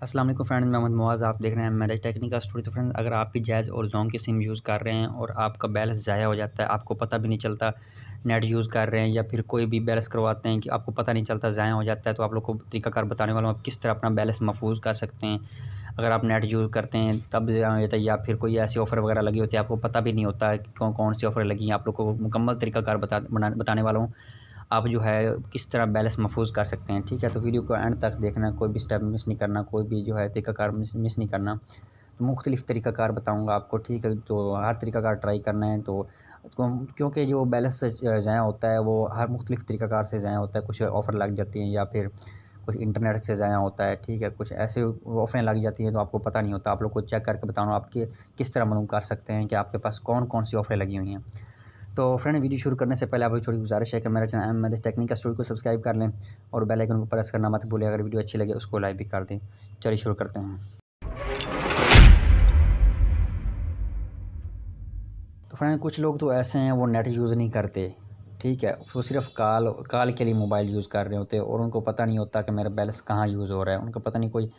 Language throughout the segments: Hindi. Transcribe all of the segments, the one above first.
अस्सलाम वालेकुम फ्रेंड्स, मैं मोहम्मद मुआज़। आप देख रहे हैं मैनेज टेक्निकल स्टोरी। तो फ्रेंड्स, अगर आप भी जायज़ और ज़ोंग की सिम यूज़ कर रहे हैं और आपका बैलेंस ज़ाया हो जाता है, आपको पता भी नहीं चलता, नेट यूज़ कर रहे हैं या फिर कोई भी बैलेंस करवाते हैं कि आपको पता नहीं चलता, ज़ाया हो जाता है, तो आप लोग को तरीकाकार बताने वाला हूँ, आप किस तरह अपना बैलेंस महफूज़ कर सकते हैं। अगर आप नेट यूज़ करते हैं तब ज़ाया हो जाता है, या फिर कोई ऐसी ऑफ़र वगैरह लगी होती है, आपको पता भी नहीं होता है कि कौन सी ऑफ़र लगी हैं। आप लोग को मुकम्मल तरीकाकार बताने वाला हूँ। आप जो है किस तरह बैलेंस महफूज़ कर सकते हैं, ठीक है? तो वीडियो को एंड तक देखना, कोई भी स्टेप मिस नहीं करना, कोई भी जो है तरीकाकार मिस नहीं करना। तो मुख्तलिफ़ तरीकाकार बताऊँगा आपको, ठीक है? तो हर तरीकाकार ट्राई करना है। तो क्योंकि जो बैलेंस ज़ाया होता है वो हर मुख्तलिफ़ तरीकाकार से ज़ाया होता है। कुछ ऑफ़र लग जाती हैं या फिर कुछ इंटरनेट से ज़ाया होता है, ठीक है? कुछ ऐसे ऑफ़रें लग जाती हैं तो आपको पता नहीं होता। आप लोग को चेक करके बताना आपके किस तरह मालूम कर सकते हैं कि आपके पास कौन-कौन सी ऑफ़रें लगी हुई हैं। तो फ्रेंड, वीडियो शुरू करने से पहले आपको छोटी गुजारिश है कि मेरा चैनल मैनेज टेक्निकल स्टोरी को सब्सक्राइब कर लें और बेल आइकन को प्रेस करना मत भूलें। अगर वीडियो अच्छी लगे उसको लाइक भी कर दें। चलिए शुरू करते हैं। तो फ्रेंड, कुछ लोग तो ऐसे हैं वो नेट यूज़ नहीं करते, ठीक है? वो सिर्फ़ कॉल कॉल के लिए मोबाइल यूज़ कर रहे होते हैं और उनको पता नहीं होता कि मेरा बैलेंस कहाँ यूज़ हो रहा है। उनको पता नहीं कोई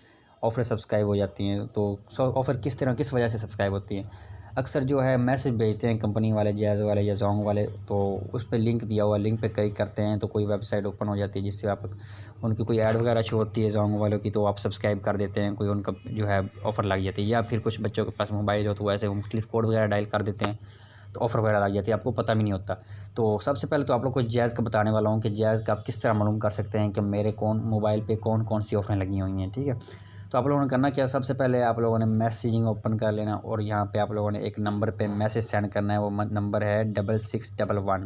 ऑफ़र सब्सक्राइब हो जाती हैं, तो ऑफ़र किस वजह से सब्सक्राइब होती हैं। अक्सर जो है मैसेज भेजते हैं कंपनी वाले, जैज़ वाले या ज़ोंग वाले, तो उस पे लिंक दिया हुआ, लिंक पे क्लिक करते हैं तो कोई वेबसाइट ओपन हो जाती है जिससे आप उनकी कोई ऐड वगैरह शो होती है ज़ोंग वालों की, तो आप सब्सक्राइब कर देते हैं। कोई उनका जो है ऑफ़र लग जाती है, या फिर कुछ बच्चों के पास मोबाइल हो तो वो ऐसे मुख्तलिफ़ कोड वगैरह डायल कर देते हैं, तो ऑफ़र वगैरह लग जाती है, आपको पता भी नहीं होता। तो सबसे पहले तो आप लोग को जैज़ का बताने वाला हूँ कि जैज़ का आप किस तरह मालूम कर सकते हैं कि मेरे मोबाइल पे कौन-कौन सी ऑफ़रें लगी हुई हैं, ठीक है? तो आप लोगों ने करना क्या है, सबसे पहले आप लोगों ने मैसेजिंग ओपन कर लेना और यहाँ पे आप लोगों ने एक नंबर पे मैसेज सेंड करना है। वो नंबर है 6611,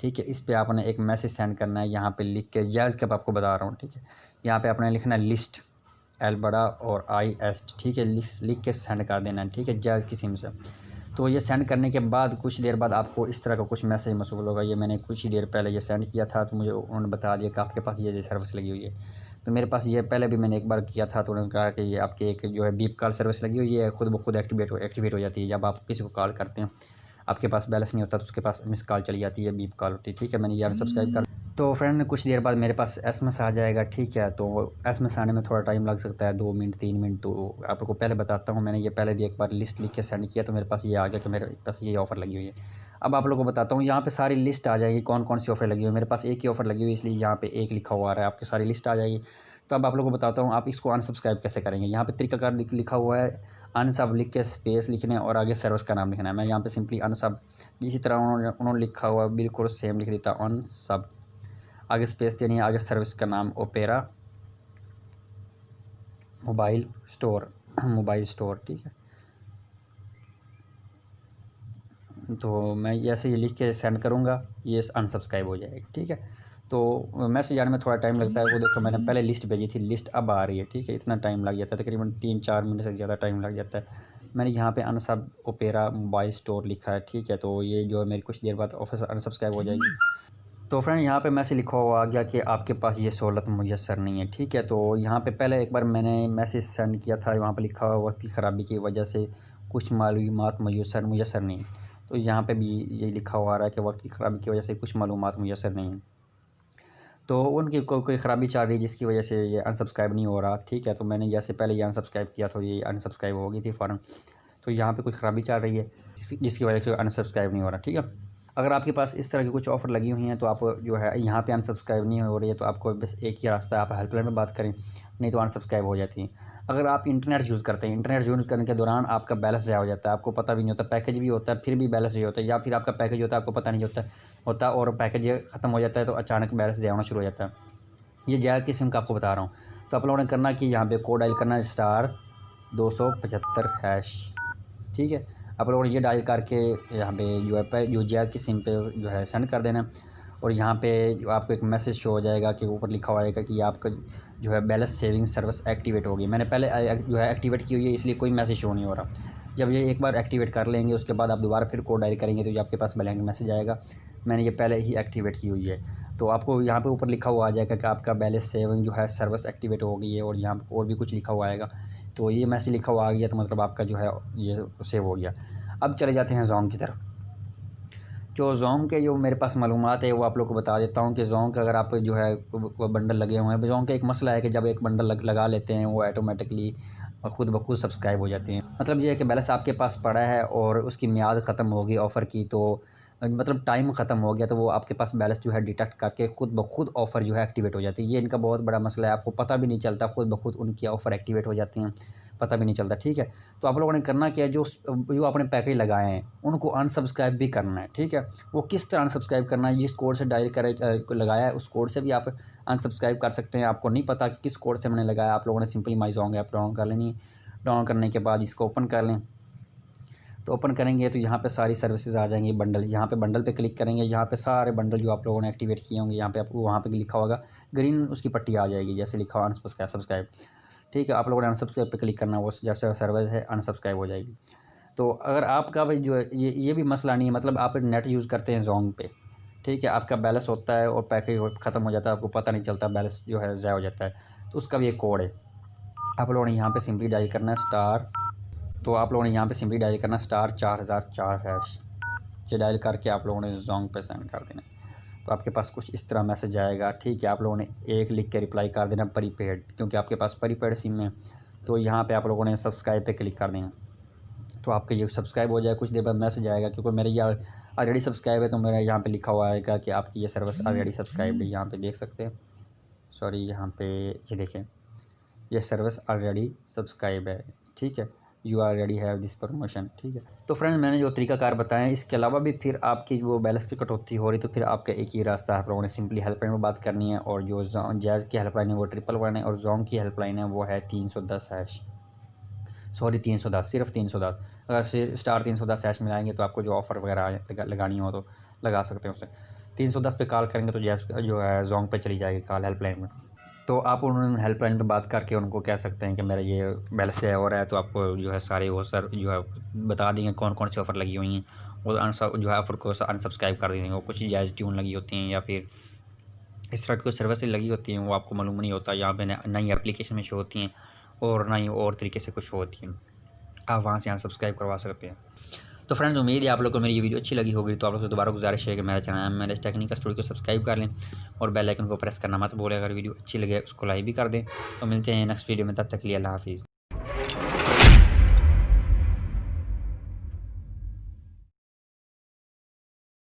ठीक है? इस पे आपने एक मैसेज सेंड करना है, यहाँ पे लिख के जैज़ का आपको बता रहा हूँ, ठीक है? यहाँ पे आपने लिखना है लिस्ट, एल बड़ा और आई एस, ठीक है? लिख के सेंड कर देना है, ठीक है? जैज़ की सिम से। तो ये सेंड करने के बाद कुछ देर बाद आपको इस तरह का कुछ मैसेज मौसूल होगा। ये मैंने कुछ ही देर पहले ये सेंड किया था, तो मुझे उन्होंने बता दिया कि आपके पास ये सर्विस लगी हुई है। तो मेरे पास ये पहले भी मैंने एक बार किया था, तो उन्होंने कहा कि ये आपकी एक जो है बीप कॉल सर्विस लगी हुई है, खुद ब खुद एक्टिवेट हो जाती है। जब आप किसी को कॉल करते हैं, आपके पास बैलेंस नहीं होता तो उसके पास मिस कॉल चली जाती है, बीप कॉल होती है, ठीक है? मैंने ये अनसब्सक्राइब कर। तो फ्रेंड, कुछ देर बाद मेरे पास एसएमएस आ जाएगा, ठीक है? तो एसएमएस आने में थोड़ा टाइम लग सकता है, 2 मिनट 3 मिनट। तो आप लोग को पहले बताता हूँ, मैंने ये पहले भी एक बार लिस्ट लिख के सेंड किया तो मेरे पास ये आ गया कि मेरे पास ये ऑफ़र लगी हुई है। अब आप लोगों को बताता हूँ, यहाँ पे सारी लिस्ट आ जाएगी कौन-कौन सी ऑफ़र लगी हुई है। मेरे पास एक ही ऑफ़र लगी हुई है, इसलिए यहाँ पे एक लिखा हुआ आ रहा है, आपकी सारी लिस्ट आ जाएगी। तो अब आप लोगों को बताता हूँ आप इसको अनसब्सक्राइब कैसे करेंगे। यहाँ पे तरीकाकार लिखा हुआ है, अनसब लिख के स्पेस लिखना है और आगे सर्विस का नाम लिखना है। मैं यहाँ पे सिंपली अनसब, इसी तरह उन्होंने लिखा हुआ है बिल्कुल सेम लिख देता हूँ, अनसब, आगे स्पेस देनी है, आगे सर्विस का नाम opera mobile store, mobile store, ठीक है? तो मैं ऐसे ही लिख के सेंड करूँगा, ये अनसब्सक्राइब हो जाएगा, ठीक है? तो मैसेज आने में थोड़ा टाइम लगता है। वो देखो मैंने पहले लिस्ट भेजी थी, लिस्ट अब आ रही है, ठीक है? इतना टाइम लग जाता है, तकरीबन 3-4 मिनट से ज़्यादा टाइम लग जाता है। मैंने यहाँ पे अनसब ओपेरा मोबाइल स्टोर लिखा है, ठीक है? तो ये जो है मेरी कुछ देर बाद ऑफ़िस अनसब्सक्राइब हो जाएगी। तो फ्रेंड, यहाँ पे मैसेज लिखा हुआ आ गया कि आपके पास ये सहूलत मुयस्सर नहीं है, ठीक है? तो यहाँ पे पहले एक बार मैंने मैसेज सेंड किया था, वहाँ पे लिखा हुआ वक्त की ख़राबी की वजह से कुछ मालूमात मुयस्सर नहीं। तो यहाँ पे भी ये लिखा हुआ आ रहा है कि वक्त की ख़राबी की वजह से कुछ मालूमात मुयस्सर नहीं। तो उनकी कोई ख़राबी चल रही है जिसकी वजह से ये अनसब्सक्राइब नहीं हो रहा, ठीक है? तो मैंने जैसे पहले ये अनसब्सक्राइब किया तो ये अनसब्सक्राइब हो गई थी फ़ौरन। तो यहाँ पे कोई ख़राबी चल रही है जिसकी वजह से अनसब्सक्राइब नहीं हो रहा, ठीक है? अगर आपके पास इस तरह की कुछ ऑफ़र लगी हुई हैं तो आप जो है यहाँ पे अनसब्सक्राइब नहीं हो रही है, तो आपको बस एक ही रास्ता है, आप हेल्पलाइन में बात करें, नहीं तो अनसब्सक्राइब हो जाती है। अगर आप इंटरनेट यूज़ करते हैं, इंटरनेट यूज़ करने के दौरान आपका बैलेंस ज़ाया हो जाता है, आपको पता भी नहीं होता, पैकेज भी होता है फिर भी बैलेंस ज़ाया होता है, या फिर आपका पैकेज होता है आपको पता नहीं होता और पैकेज ख़त्म हो जाता है तो अचानक बैलेंस ज़ाया होना शुरू हो जाता है। ये ज़ाया की सिम का आपको बता रहा हूँ। तो आप लोगों ने करना कि यहाँ पे कोड डायल करना है स्टार 275#, ठीक है? आप लोगों ने ये डायल करके यहाँ पे जो है जो जैज़ की सिम पे जो है सेंड कर देना है। और यहाँ पे जो आपको एक मैसेज शो हो जाएगा कि ऊपर लिखा हुआ आएगा कि आपका जो है बैलेंस सेविंग सर्विस एक्टिवेट होगी। मैंने पहले जो है एक्टिवेट की हुई है, इसलिए कोई मैसेज शो नहीं हो रहा। जब ये एक बार एक्टिवेट कर लेंगे उसके बाद आप दोबारा फिर कोड डायल करेंगे तो ये आपके पास ब्लैंक मैसेज आएगा। मैंने ये पहले ही एक्टिवेट की हुई है। तो आपको यहाँ पे ऊपर लिखा हुआ आ जाएगा कि आपका बैलेंस सेविंग जो है सर्विस एक्टिवेट हो गई है, और यहाँ पे और भी कुछ लिखा हुआ आएगा। तो ये मैसेज लिखा हुआ आ गया तो मतलब आपका जो है ये सेव हो गया। अब चले जाते हैं ज़ोंग की तरफ। जो ज़ोंग के जो मेरे पास मालूमात है वो आप लोग को बता देता हूँ कि ज़ोंग का अगर आप जो है वो बंडल लगे हुए हैं, ज़ोंग का एक मसला है कि जब एक बंडल लगा लेते हैं वो ऑटोमेटिकली खुद ब खुद सब्सक्राइब हो जाती हैं। मतलब ये है कि बैलेंस आपके पास पड़ा है और उसकी मियाद ख़त्म होगी ऑफ़र की, तो मतलब टाइम ख़त्म हो गया तो वो आपके पास बैलेंस जो है डिटेक्ट करके खुद ब खुद ऑफ़र जो है एक्टिवेट हो जाती है। ये इनका बहुत बड़ा मसला है, आपको पता भी नहीं चलता, खुद ब खुद उनकी ऑफ़र एक्टिवेट हो जाती हैं, पता भी नहीं चलता, ठीक है। तो आप लोगों ने करना क्या है, जो आपने पैकेज लगाए हैं उनको अनसब्सक्राइब भी करना है, ठीक है। वो किस तरह अनसब्सक्राइब करना है, जिस कोड से डायल करे लगाया है उस कोड से भी आप अनसब्सक्राइब कर सकते हैं। आपको नहीं पता कि किस कोड से मैंने लगाया, आप लोगों ने सिंपली माई ज़ोंग ऐप डाउनलोड कर लेनी है। डाउनलोड करने के बाद इसको ओपन कर लें। तो ओपन करेंगे तो यहाँ पे सारी सर्विसेज आ जाएंगी, बंडल, यहाँ पे बंडल पे क्लिक करेंगे, यहाँ पे सारे बंडल जो आप लोगों ने एक्टिवेट किए होंगे यहाँ पे आपको वहाँ पे लिखा होगा, ग्रीन उसकी पट्टी आ जाएगी, जैसे लिखा हुआ अनसब्सक्राइब, ठीक है। आप लोगों ने अनसब्सक्राइब पे क्लिक करना, वो जैसे सर्विस है अनसब्सक्राइब हो जाएगी। तो अगर आपका भाई जो है ये भी मसला नहीं है, मतलब आप नेट यूज़ करते हैं ज़ोंग पे, ठीक है, आपका बैलेंस होता है और पैकेज ख़त्म हो जाता है, आपको पता नहीं चलता, बैलेंस जो है ज़ाया हो जाता है, तो उसका भी एक कोड है। आप लोगों ने यहाँ पे सिंपली डायल करना है स्टार, तो आप लोगों ने यहाँ पे सिंपली डायल करना स्टार 4004#। ये डायल करके आप लोगों ने ज़ोंग पे सेंड कर देना, तो आपके पास कुछ इस तरह मैसेज आएगा, ठीक है। आप लोगों ने एक लिख के रिप्लाई कर देना प्रीपेड, क्योंकि आपके पास प्रीपेड सिम है। तो यहाँ पे आप लोगों ने सब्सक्राइब पे क्लिक कर देना, तो आपके ये सब्सक्राइब हो जाए, कुछ देर बाद मैसेज आएगा, क्योंकि मेरे ये ऑलरेडी सब्सक्राइब है तो मेरा यहाँ पे लिखा हुआ आएगा कि आपकी ये सर्विस ऑलरेडी सब्सक्राइब है, यहाँ पे देख सकते हैं। सॉरी, यहाँ पे ये देखें, ये सर्विस ऑलरेडी सब्सक्राइब है, ठीक है, you already have this promotion, ठीक है। तो फ्रेंड्स, मैंने जो तरीकाकार बताया है, इसके अलावा भी फिर आपकी वो बैलेंस की कटौती हो रही तो फिर आपका एक ही रास्ता है, आप लोगों ने सिंपली हेल्पलाइन में बात करनी है, और जो जैज़ की हेल्पलाइन है वो 111 है, और ज़ोंग की हेल्पलाइन है वो है 310#। सॉरी 310, सिर्फ 310। अगर स्टार 310# मिलाएंगे तो आपको जो ऑफ़र वगैरह लगानी हो तो लगा सकते हैं उससे। 310 पे कॉल करेंगे तो जैज़ जो है ज़ोंग पे चली जाएगी कॉल हेल्पलाइन में। तो आप उन हेल्पलाइन पे बात करके उनको कह सकते हैं कि मेरा ये बैलेंस से हो रहा है, तो आपको जो है सारे वो सर जो है बता देंगे कौन कौन सी ऑफ़र लगी हुई हैं, और जो है ऑफ़र को अनसब्सक्राइब कर देंगे। वो कुछ जायज़ ट्यून लगी होती हैं या फिर इस तरह की कोई सर्विस लगी होती हैं, वो आपको मालूम नहीं होता, यहाँ पे ना ही एप्लीकेशन में शो होती हैं और ना ही और तरीके से कुछ शो होती हैं। आप वहाँ से अनसब्सक्राइब करवा सकते हैं। तो फ्रेंड्स, उम्मीद है आप लोगों को मेरी ये वीडियो अच्छी लगी होगी, तो आप लोग से दोबारा गुजारिश है कि मेरा चैनल मेरे टेक्निकल स्टूडियो को सब्सक्राइब कर लें और बेल आइकन को प्रेस करना मत भूलें। अगर वीडियो अच्छी लगे उसको लाइक भी कर दें। तो मिलते हैं नेक्स्ट वीडियो में, तब तक के लिए अल्लाह हाफ़िज़।